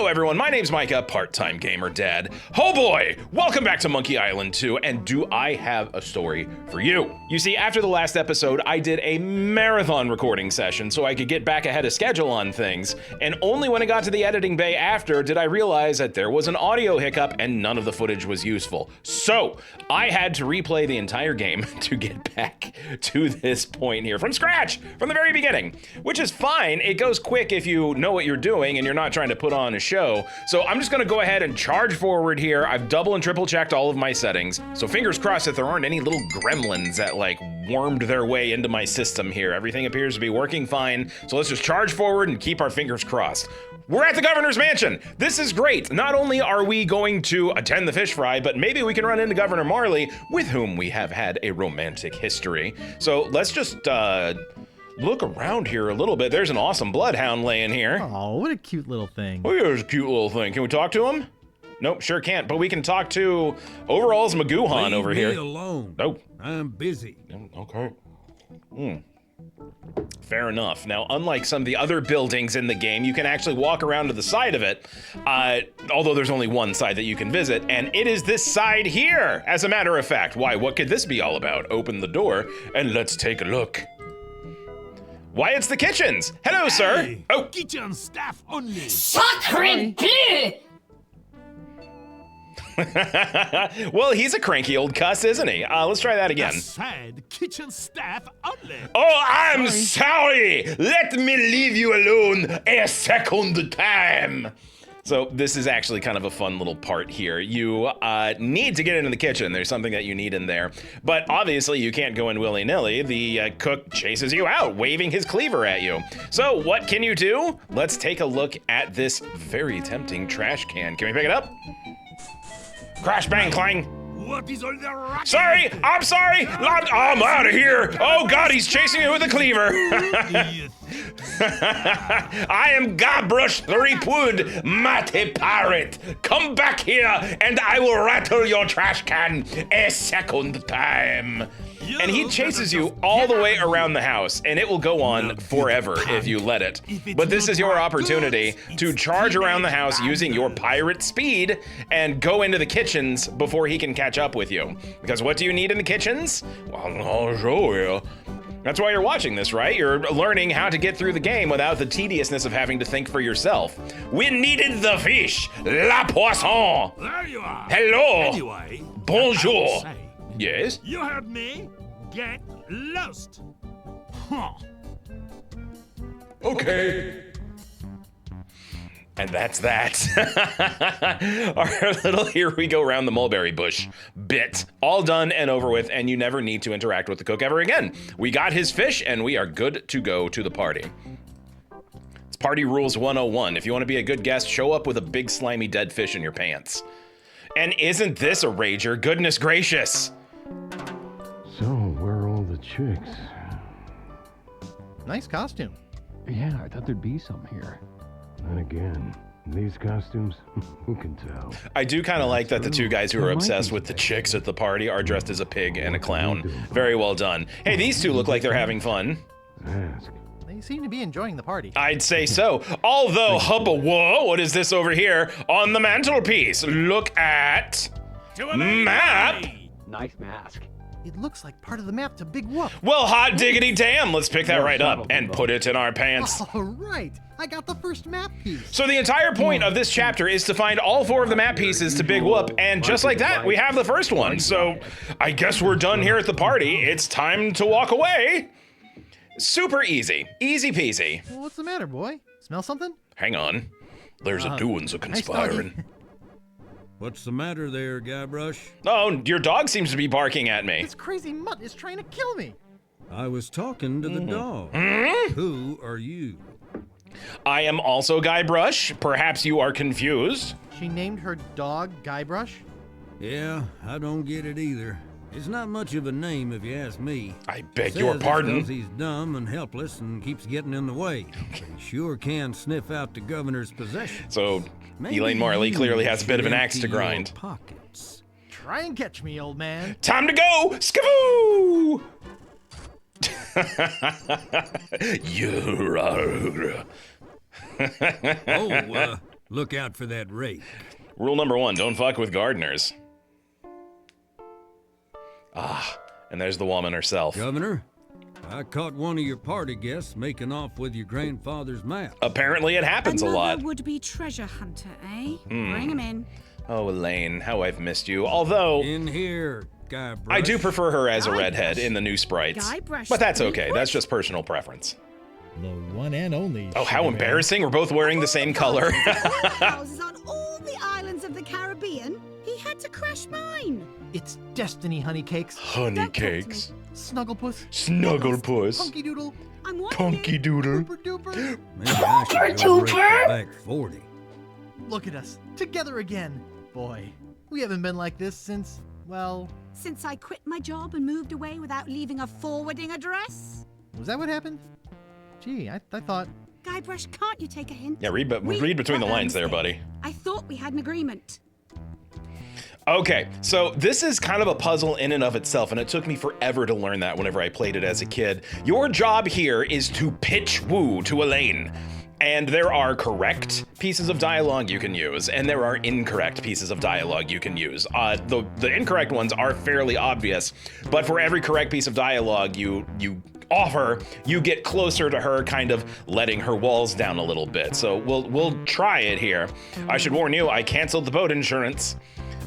Hello everyone, my name's Micah, part-time gamer dad. Oh boy, welcome back to Monkey Island 2, and do I have a story for you. You see, after the last episode, I did a marathon recording session so I could get back ahead of schedule on things, and only when I got to the editing bay after did I realize that there was an audio hiccup and none of the footage was useful. So, I had to replay the entire game to get back to this point here from scratch, from the very beginning, which is fine. It goes quick if you know what you're doing and you're not trying to put on a show. So I'm just gonna go ahead and charge forward here. I've double and triple checked all of my settings. So fingers crossed that there aren't any little gremlins that like wormed their way into my system here. Everything appears to be working fine. So let's just charge forward and keep our fingers crossed. We're at the governor's mansion. This is great. Not only are we going to attend the fish fry, but maybe we can run into Governor Marley, with whom we have had a romantic history. So let's just look around here a little bit. There's an awesome bloodhound laying here. Oh, what a cute little thing. Oh, here's a cute little thing. Can we talk to him? Nope, sure can't, but we can talk to Overall's Magoohan over here. Leave me alone. Nope. I'm busy. Okay. Fair enough. Now, unlike some of the other buildings in the game, you can actually walk around to the side of it, although there's only one side that you can visit, and it is this side here, as a matter of fact. Why, what could this be all about? Open the door, and let's take a look. Why, it's the kitchens! Hello, sir! Hey, Oh! kitchen staff only. Sacre bleu! Well, he's a cranky old cuss, isn't he? Let's try that again. I said kitchen staff only. Oh, I'm sorry! Let me leave you alone a second time! So this is actually kind of a fun little part here. You need to get into the kitchen. There's something that you need in there. But obviously you can't go in willy-nilly. The cook chases you out, waving his cleaver at you. So what can you do? Let's take a look at this very tempting trash can. Can we pick it up? Crash, bang, clang. What is all the racket? Sorry, I'm sorry. I'm out of here. Oh God, he's chasing me with a cleaver. I am Guybrush Threepwood, mighty pirate. Come back here and I will rattle your trash can a second time. And he chases you all the way around the house, and it will go on forever if you let it. But this is your opportunity to charge around the house using your pirate speed and go into the kitchens before he can catch up with you. Because what do you need in the kitchens? Well, I'll show you. That's why you're watching this, right? You're learning how to get through the game without the tediousness of having to think for yourself. We needed the fish, la poisson. There you are. Hello. Anyway, Bonjour. I will say, Yes? you heard me. Get lost. Huh. Okay. And that's that. Our little here we go around the mulberry bush bit. All done and over with, and you never need to interact with the cook ever again. We got his fish, and we are good to go to the party. It's Party Rules 101. If you want to be a good guest, show up with a big slimy dead fish in your pants. And isn't this a rager? Goodness gracious. So, where are all the chicks? Nice costume. Yeah, I thought there'd be some here. Then again, these costumes, who can tell? I do kind of like that the two guys who are obsessed with the chicks at the party are dressed as a pig and a clown. Very well done. Hey, these two look like they're having fun. Ask. They seem to be enjoying the party. I'd say so. Although, hubba, whoa, what is this over here on the mantelpiece? Look at map. Nice mask. It looks like part of the map to Big Whoop. Well, hot diggity damn, let's pick that right up and put it in our pants. All right, I got the first map piece. So the entire point of this chapter is to find all 4 of the map pieces to Big Whoop, and just like that, we have the first one. So I guess we're done here at the party. It's time to walk away. Super easy. Easy peasy. Well, what's the matter, boy? Smell something? Hang on. There's a doings a conspiring. Nice What's the matter there, Guybrush? Oh, your dog seems to be barking at me. This crazy mutt is trying to kill me. I was talking to the dog. Who are you? I am also Guybrush. Perhaps you are confused. She named her dog Guybrush? Yeah, I don't get it either. It's not much of a name if you ask me. I beg Says your it's pardon. 'cause he's dumb and helpless and keeps getting in the way. But he sure can sniff out the governor's possessions. So, Maybe Elaine Marley you clearly has a bit of an should axe to empty your grind. Pockets. Try and catch me, old man. Time to go! Skavoo! You're Oh, Look out for that rake. Rule number 1, don't fuck with gardeners. Ah, and there's the woman herself. Governor, I caught one of your party guests making off with your grandfather's map. Apparently it happens a lot. Another would-be treasure hunter, eh? Bring him in. Oh, Elaine, how I've missed you. Although, In here, Guybrush. I do prefer her as a Guybrush. redhead in the new sprites. Guybrush, But that's please. okay, that's just personal preference. The one and only. Oh, how Sugar Man. embarrassing, we're both wearing the same color. Houses on all the islands of the Caribbean. He had to crash mine. It's destiny, honey cakes. Honey Don't talk to cakes. Snugglepuss. Snugglepuss. Punky Doodle. I'm warning Punky you. doodle. Duper duper. Maybe I should go break the back 40. Look at us, together again. Boy, we haven't been like this since, well, Since I quit my job and moved away without leaving a forwarding address. was that what happened? Gee, I thought. Guybrush, can't you take a hint? Yeah, read between the lines there, buddy. I thought we had an agreement. Okay, so this is kind of a puzzle in and of itself, and it took me forever to learn that whenever I played it as a kid. Your job here is to pitch woo to Elaine. And there are correct pieces of dialogue you can use, and there are incorrect pieces of dialogue you can use. The incorrect ones are fairly obvious, but for every correct piece of dialogue you offer, you get closer to her, kind of letting her walls down a little bit. So we'll try it here. I should warn you, I canceled the boat insurance.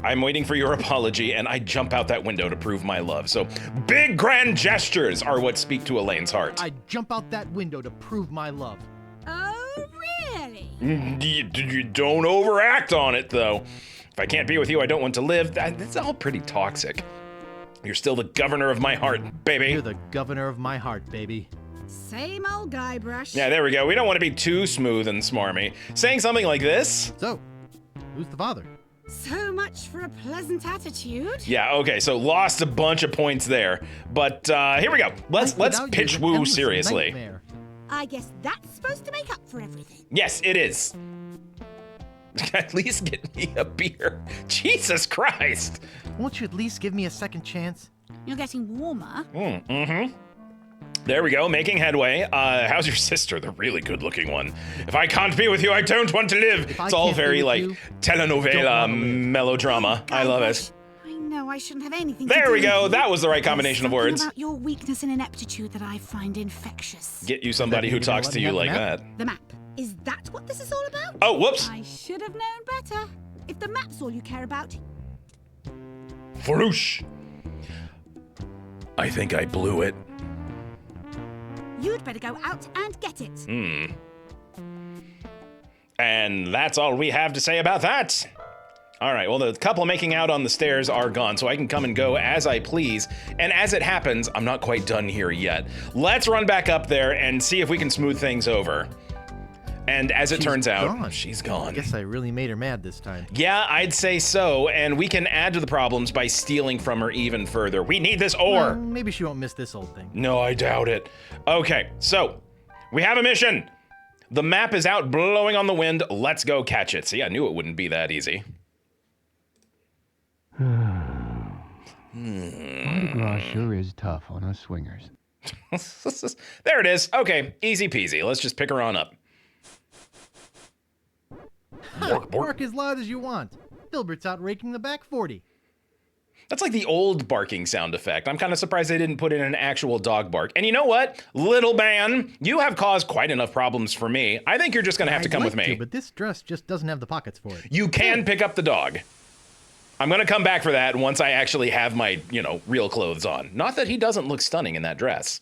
I'm waiting for your apology, and I jump out that window to prove my love. So big grand gestures are what speak to Elaine's heart. I'd jump out that window to prove my love. Oh, really? You don't overact on it, though. If I can't be with you, I don't want to live. That's all pretty toxic. You're still the governor of my heart, baby. You're the governor of my heart, baby. Same old Guybrush. Yeah, there we go. We don't want to be too smooth and smarmy. Saying something like this? So, who's the father? So much for a pleasant attitude. Yeah, okay, so lost a bunch of points there. But here we go. Let's Without you, pitch an woo endless seriously. nightmare. I guess that's supposed to make up for everything. Yes, it is. At least get me a beer. Jesus Christ. Won't you at least give me a second chance? You're getting warmer. There we go, making headway. How's your sister, the really good-looking one? If I can't be with you, I don't want to live. If I It's all can't be very, with like, you, telenovela don't wanna live. melodrama. I love it. I know I shouldn't have anything to There do we go. with That you. was the right There's combination of something words. about your weakness and ineptitude that I find infectious. Get you somebody mean who you're gonna talks let to me you have the like map? that. The map. Is that what this is all about? Oh, whoops. I should have known better. If the map's all you care about, Farouche. I think I blew it. you'd better go out and get it. And that's all we have to say about that. All right, well, the couple making out on the stairs are gone, so I can come and go as I please. And as it happens, I'm not quite done here yet. Let's run back up there and see if we can smooth things over. And as it She's turns out, gone. she's gone. Guess I really made her mad this time. Yeah, I'd say so, and we can add to the problems by stealing from her even further. We need this ore. Well, maybe she won't miss this old thing. No, I doubt it. Okay, so we have a mission. The map is out blowing on the wind. Let's go catch it. See, I knew it wouldn't be that easy. Mardi Gras sure is tough on us swingers. There it is. Okay, easy peasy. Let's just pick her on up. Bark as loud as you want. Filbert's out raking the back 40. That's like the old barking sound effect. I'm kind of surprised they didn't put in an actual dog bark. And you know what? Little man, you have caused quite enough problems for me. I think you're just going to have to I'd come like with me. to, but this dress just doesn't have the pockets for it. You can pick up the dog. I'm going to come back for that once I actually have my, real clothes on. Not that he doesn't look stunning in that dress.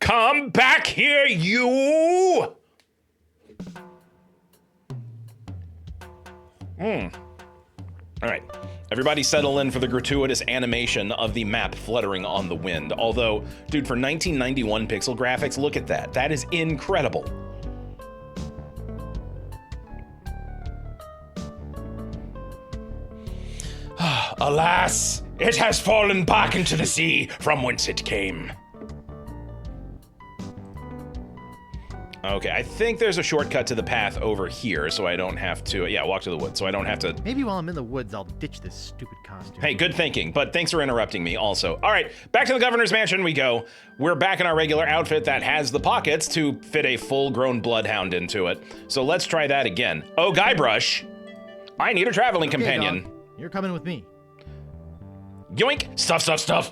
Come back here, you! All right. Everybody settle in for the gratuitous animation of the map fluttering on the wind. Although, dude, for 1991 pixel graphics, look at that. That is incredible. Alas, it has fallen back into the sea from whence it came. Okay, I think there's a shortcut to the path over here, so I don't have to, yeah, walk to the woods, so I don't have to. Maybe while I'm in the woods, I'll ditch this stupid costume. Hey, good thinking, but thanks for interrupting me also. All right, back to the governor's mansion we go. We're back in our regular outfit that has the pockets to fit a full-grown bloodhound into it. So let's try that again. Oh, Guybrush, I need a traveling companion. Dog, you're coming with me. Yoink, stuff, stuff, stuff.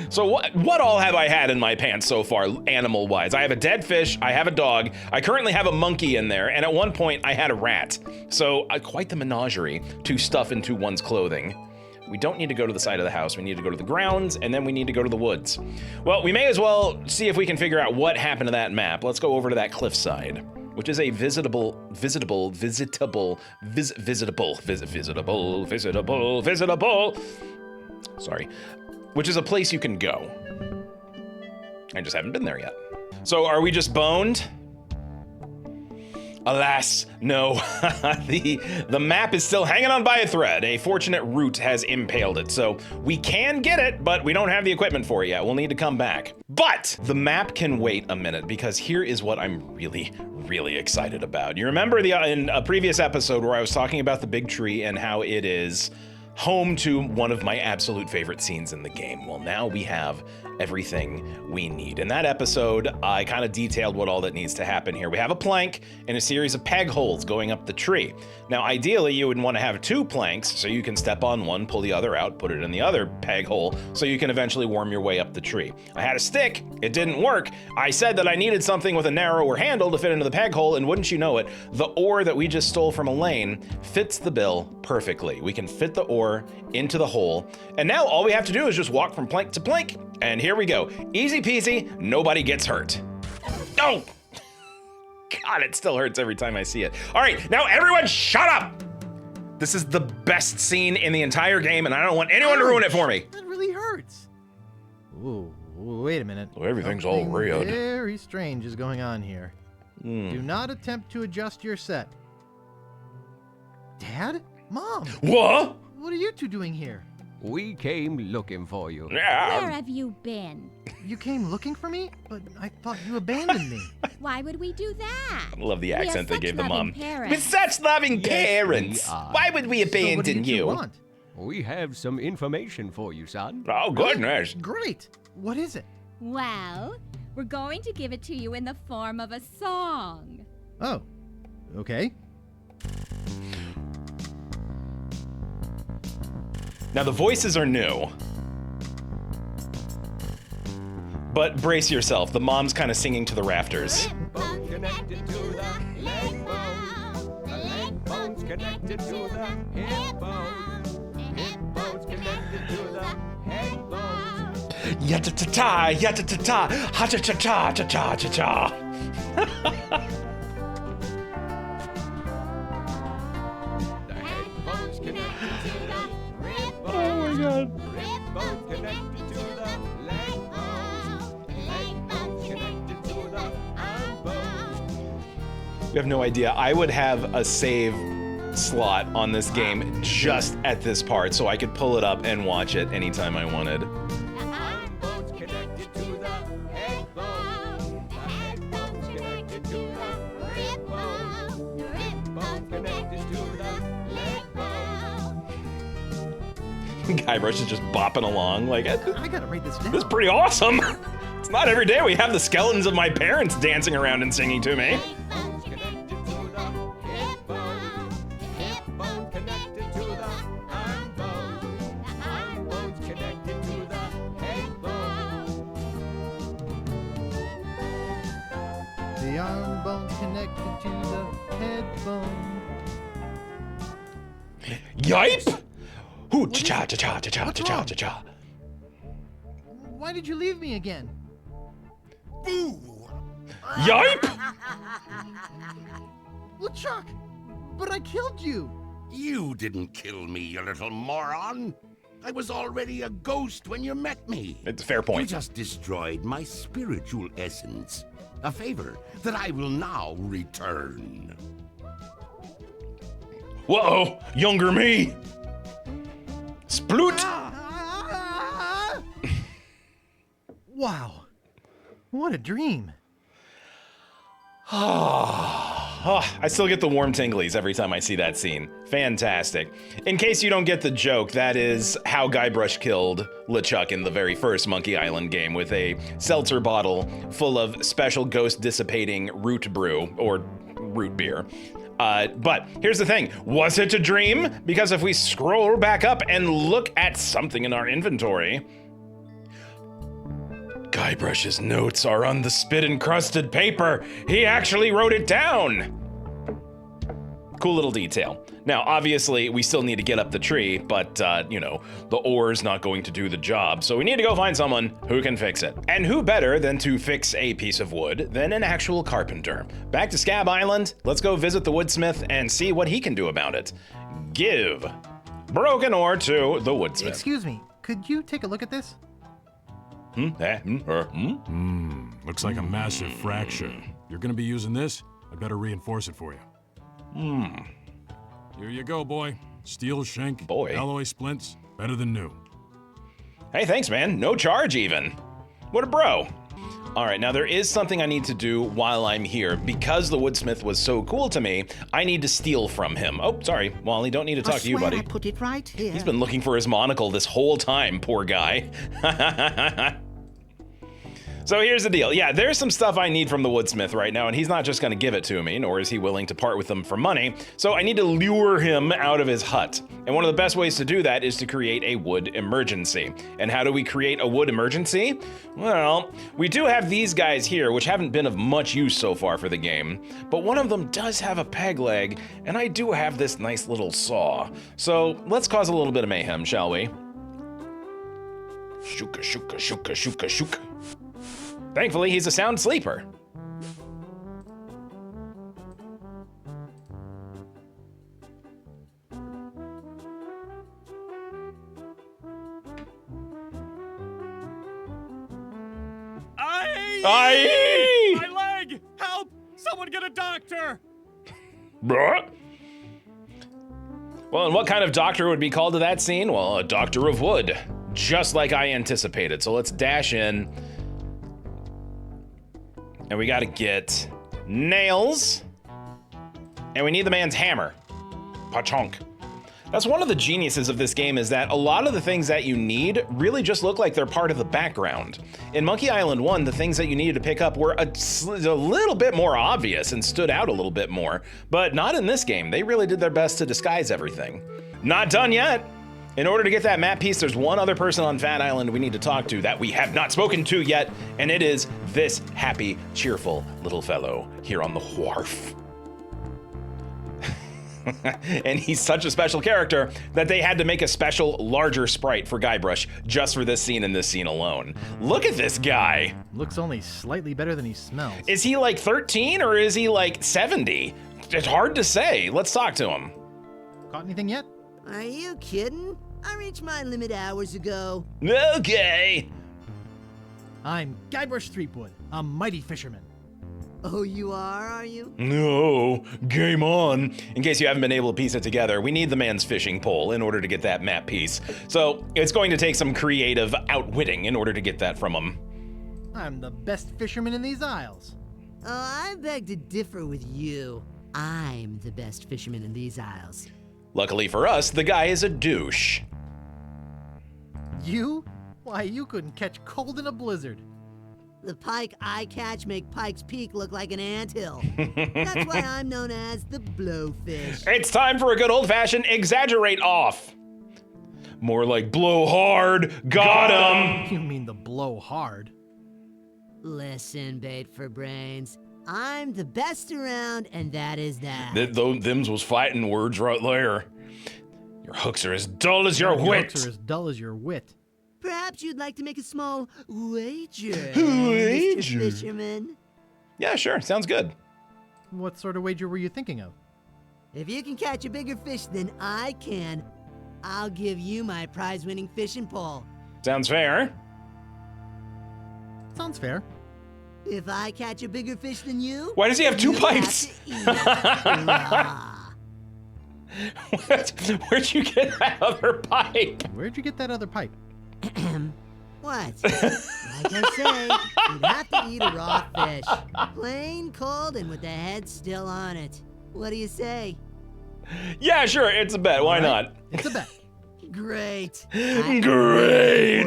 So what all have I had in my pants so far, animal-wise? I have a dead fish, I have a dog, I currently have a monkey in there, and at one point I had a rat. So quite the menagerie to stuff into one's clothing. We don't need to go to the side of the house, we need to go to the grounds, and then we need to go to the woods. Well, we may as well see if we can figure out what happened to that map. Let's go over to that cliffside, which is a visitable, sorry, which is a place you can go. I just haven't been there yet. So are we just boned? Alas, no. the map is still hanging on by a thread. A fortunate root has impaled it, so we can get it, but we don't have the equipment for it yet. We'll need to come back. But the map can wait a minute, because here is what I'm really excited about. You remember in a previous episode where I was talking about the big tree and how it is home to one of my absolute favorite scenes in the game. Well, now we have everything we need. In that episode, I kind of detailed what all that needs to happen here. We have a plank and a series of peg holes going up the tree. Now, ideally, you would want to have 2 planks so you can step on one, pull the other out, put it in the other peg hole so you can eventually worm your way up the tree. I had a stick, it didn't work. I said that I needed something with a narrower handle to fit into the peg hole, and wouldn't you know it, the ore that we just stole from Elaine fits the bill perfectly. We can fit the ore into the hole, and now all we have to do is just walk from plank to plank, and here we go. Easy peasy, nobody gets hurt. Oh! God, it still hurts every time I see it. All right, now everyone shut up! This is the best scene in the entire game, and I don't want anyone to ruin it for me. That really hurts. Ooh, wait a minute. Well, everything's all Something red. very strange is going on here. Do not attempt to adjust your set. Dad? Mom? What? What are you two doing here? We came looking for you. Where Yeah. have you been? You came looking for me? But I thought you abandoned me. Why would we do that? I love the We are accent they such gave the loving mom. parents. With such loving parents, we are. why would we So what do abandon you two you? want? We have some information for you, son. Oh, goodness. Great. What is it? Well, we're going to give it to you in the form of a song. Oh, okay. Now, the voices are new. But brace yourself, the mom's kind of singing to the rafters. Bone connected to the leg bone. The leg bone's connected to the hip bone. Hip bone's connected to the head bone. Ya-ta-ta-ta, ya-ta-ta-ta, ha-cha-cha-cha, cha-cha-cha-cha. The head bone's connected to the rib bone. Oh my God. Rib bone's connected to the leg bone. Leg bone's connected to the arm bone. You have no idea. I would have a save slot on this game just at this part so I could pull it up and watch it anytime I wanted. The arm bone's connected to the head bone. The head bone's connected to the rib bone. The rib bone's connected to the leg bone. Guybrush is just bopping along like, I gotta write this down. this is pretty awesome. It's not every day we have the skeletons of my parents dancing around and singing to me. Leg bone's connected to the hip bone. The hip bone connected to the arm bone. The arm bone's connected to the head bone. The arm bone's connected to the head bone. Yipe! Hoo What is cha it? cha cha cha cha What's cha cha wrong? cha cha. Why did you leave me again? Yipe! LeChuck! But I killed you! You didn't kill me, you little moron. I was already a ghost when you met me. It's a fair You point. just destroyed my spiritual essence. A favor that I will now return. Whoa, younger me. Sploot! Wow. What a dream. I still get the warm tinglies every time I see that scene. Fantastic. In case you don't get the joke, that is how Guybrush killed LeChuck in the very first Monkey Island game with a seltzer bottle full of special ghost dissipating root brew, or root beer. But here's the thing, was it a dream? Because if we scroll back up and look at something in our inventory, Guybrush's notes are on the spit-encrusted paper. He actually wrote it down. Cool little detail. Now, obviously, we still need to get up the tree, but, you know, the ore's not going to do the job, so we need to go find someone who can fix it. And who better than to fix a piece of wood than an actual carpenter? Back to Scab Island, let's go visit the woodsmith and see what he can do about it. Give broken ore to the woodsmith. Excuse me, could you take a look at this? Looks like a massive fracture. You're gonna be using this? I better reinforce it for you. Here you go, boy. Steel shank, alloy splints, better than new. Hey, thanks, man. No charge, even. What a bro. All right, now there is something I need to do while I'm here. Because the woodsmith was so cool to me, I need to steal from him. Oh, sorry, Wally, don't need to talk to you, buddy. I put it right here. He's been looking for his monocle this whole time, poor guy. So here's the deal. Yeah, there's some stuff I need from the woodsmith right now, and he's not just gonna give it to me, nor is he willing to part with them for money. So I need to lure him out of his hut. And one of the best ways to do that is to create a wood emergency. And how do we create a wood emergency? Well, we do have these guys here, which haven't been of much use so far for the game, but one of them does have a peg leg, and I do have this nice little saw. So let's cause a little bit of mayhem, shall we? Shooka, shooka, shooka, shooka, shooka. Thankfully, he's a sound sleeper. Aye! My leg! Help! Someone get a doctor! Bruh. Well, and what kind of doctor would be called to that scene? Well, a doctor of wood, just like I anticipated. So let's dash in. And we gotta get nails. And we need the man's hammer. Pachonk. That's one of the geniuses of this game, is that a lot of the things that you need really just look like they're part of the background. In Monkey Island 1, the things that you needed to pick up were a little bit more obvious and stood out a little bit more, but not in this game. They really did their best to disguise everything. Not done yet. In order to get that map piece, there's one other person on Fat Island we need to talk to that we have not spoken to yet, and it is this happy, cheerful little fellow here on the wharf. And he's such a special character that they had to make a special, larger sprite for Guybrush just for this scene and this scene alone. Look at this guy. Looks only slightly better than he smells. Is he like 13 or is he like 70? It's hard to say. Let's talk to him. Caught anything yet? Are you kidding? I reached my limit hours ago. Okay. I'm Guybrush Threepwood, a mighty fisherman. Oh, you are you? No, game on. In case you haven't been able to piece it together, we need the man's fishing pole in order to get that map piece. So it's going to take some creative outwitting in order to get that from him. I'm the best fisherman in these isles. Oh, I beg to differ with you. I'm the best fisherman in these isles. Luckily for us, the guy is a douche. You? Why, you couldn't catch cold in a blizzard. The pike I catch make Pike's Peak look like an anthill. That's why I'm known as the blowfish. It's time for a good old-fashioned exaggerate off. More like blow hard. Got him. You mean the blow hard? Listen, bait for brains. I'm the best around, and that is that. Them's was fighting words right there. Your hooks are as dull as your wit. Hooks are as dull as your wit. Perhaps you'd like to make a small wager, Wager? Mr. Fisherman. Yeah, sure. Sounds good. What sort of wager were you thinking of? If you can catch a bigger fish than I can, I'll give you my prize-winning fishing pole. Sounds fair. Sounds fair. If I catch a bigger fish than you, Why does he have two you'll pipes? Where'd you get that other pipe? Where'd you get that other pipe? What? Like I say, you'd have to eat a raw fish. Plain, cold, and with the head still on it. What do you say? Yeah, sure, it's a bet. Why not? It's a bet. Great. Great.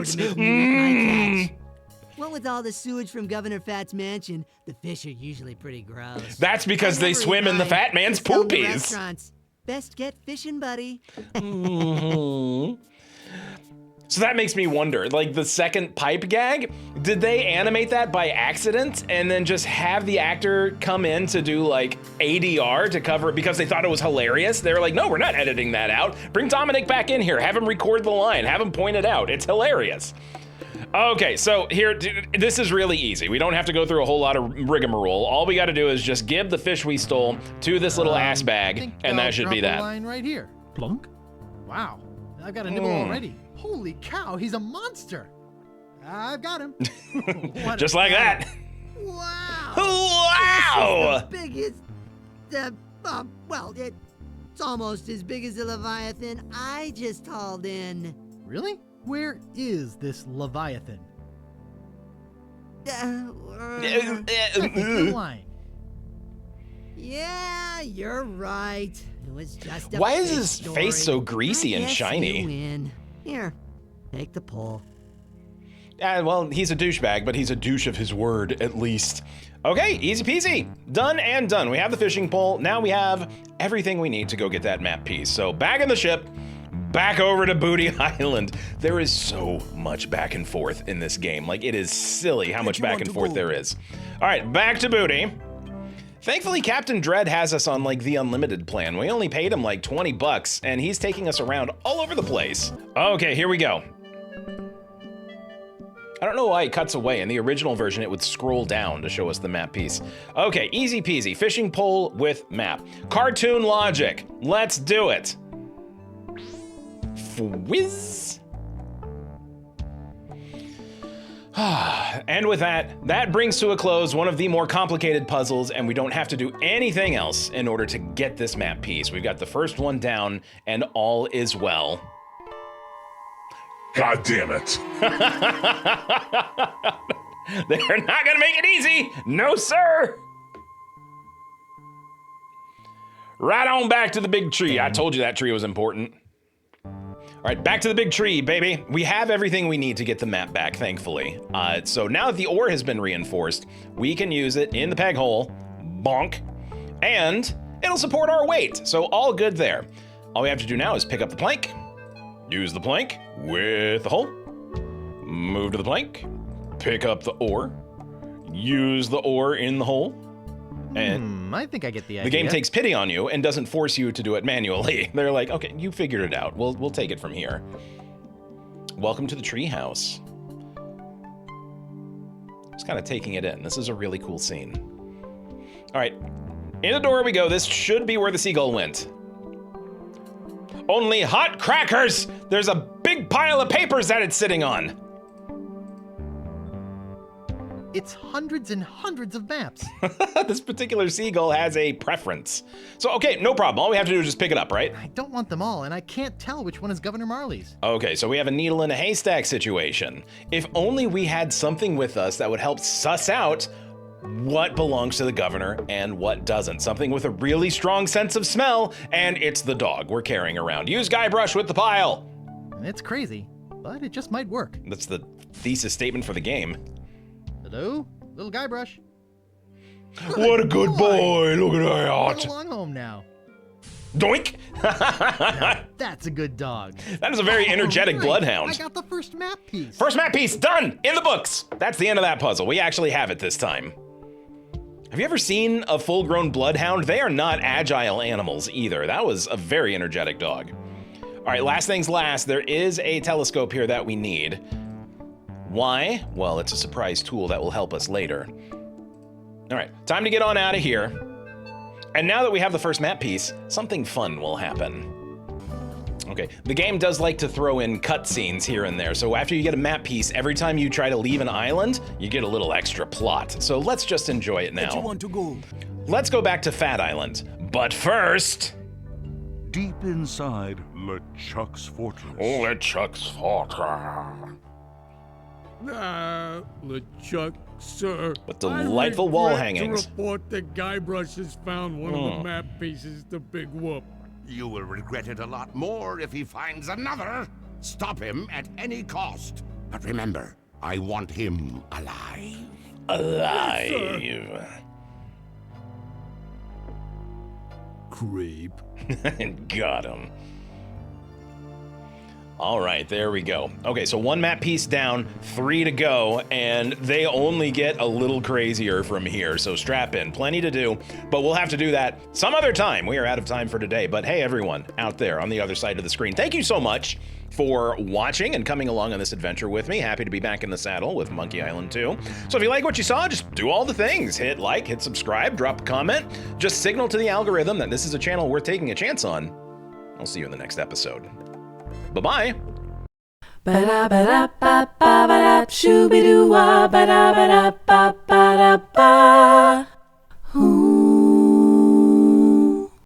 What with all the sewage from Governor Fat's mansion, the fish are usually pretty gross. That's because they swim in the fat man's Sell in the poopies. restaurants. Best get fishing, buddy. So that makes me wonder, like the second pipe gag, did they animate that by accident and then just have the actor come in to do like ADR to cover it because they thought it was hilarious? They were like, no, we're not editing that out. Bring Dominic back in here, have him record the line, have him point it out. It's hilarious. Okay, so here, this is really easy. We don't have to go through a whole lot of rigmarole. All we gotta do is just give the fish we stole to this little ass bag, and that should be that. Line right here. Plunk. Wow, I've got a nibble already. Holy cow, he's a monster. I've got him. Just like that. Wow. Wow! This is the biggest, well, it's almost as big as the Leviathan I just hauled in. Really? Where is this Leviathan? You're lying. Yeah, you're right. It was just a Why is fake his story. face so greasy and I guess shiny? You win. Here, take the pull. Well, he's a douchebag, but he's a douche of his word, at least. Okay, easy peasy. Done and done. We have the fishing pole. Now we have everything we need to go get that map piece. So back in the ship, back over to Booty Island. There is so much back and forth in this game. Like, it is silly how much back and forth there is. All right, back to Booty. Thankfully, Captain Dread has us on like the unlimited plan. We only paid him like 20 bucks and he's taking us around all over the place. Okay, here we go. I don't know why it cuts away. In the original version, it would scroll down to show us the map piece. Okay, easy peasy, fishing pole with map. Cartoon logic, let's do it. Whiz. And with that brings to a close one of the more complicated puzzles, and we don't have to do anything else in order to get this map piece. We've got the first one down, and all is well. God damn it. They're not gonna make it easy. No, sir. Right on back to the big tree. I told you that tree was important. All right, back to the big tree, baby. We have everything we need to get the map back, thankfully. So now that the ore has been reinforced, we can use it in the peg hole, bonk, and it'll support our weight. So all good there. All we have to do now is pick up the plank, use the plank with the hole, move to the plank, pick up the ore, use the ore in the hole, and I think I get the idea. the game takes pity on you and doesn't force you to do it manually. They're like, okay, you figured it out. We'll take it from here. Welcome to the treehouse. Just kind of taking it in. This is a really cool scene. All right, in the door we go. This should be where the seagull went. Only hot crackers! There's a big pile of papers that it's sitting on. It's hundreds and hundreds of maps. This particular seagull has a preference. So, okay, no problem. All we have to do is just pick it up, right? I don't want them all, and I can't tell which one is Governor Marley's. Okay, so we have a needle in a haystack situation. If only we had something with us that would help suss out what belongs to the governor and what doesn't. Something with a really strong sense of smell, and it's the dog we're carrying around. Use Guybrush with the pile. It's crazy, but it just might work. That's the thesis statement for the game. Hello? Little Guybrush. What a good boy. Look at that. Go along home now. Doink. Now, that's a good dog. That is a very energetic Right. bloodhound. I got the first map piece. First map piece done in the books. That's the end of that puzzle. We actually have it this time. Have you ever seen a full-grown bloodhound? They are not agile animals either. That was a very energetic dog. All right, last things last. There is a telescope here that we need. Why? Well, it's a surprise tool that will help us later. All right, time to get on out of here. And now that we have the first map piece, something fun will happen. Okay, the game does like to throw in cutscenes here and there, so after you get a map piece, every time you try to leave an island, you get a little extra plot. So let's just enjoy it now. Where do you want to go? Let's go back to Fat Island. But first... Deep inside LeChuck's fortress. LeChuck's fortress. LeChuck, sir. What delightful wall hangings. To report that Guybrush has found one of the map pieces to Big Whoop. You will regret it a lot more if he finds another. Stop him at any cost. But remember, I want him alive. Alive. Creep. Got him. All right, there we go. Okay, so 1 map piece down, 3 to go, and they only get a little crazier from here, so strap in. Plenty to do, but we'll have to do that some other time. We are out of time for today, but hey, everyone out there on the other side of the screen, thank you so much for watching and coming along on this adventure with me. Happy to be back in the saddle with Monkey Island 2. So if you like what you saw, just do all the things. Hit like, hit subscribe, drop a comment. Just signal to the algorithm that this is a channel worth taking a chance on. I'll see you in the next episode. Bye-bye. Ba-da-ba-da-ba-ba-ba-da, shoo-be-doo-wah, ba-da-ba-da-ba-ba-da-ba.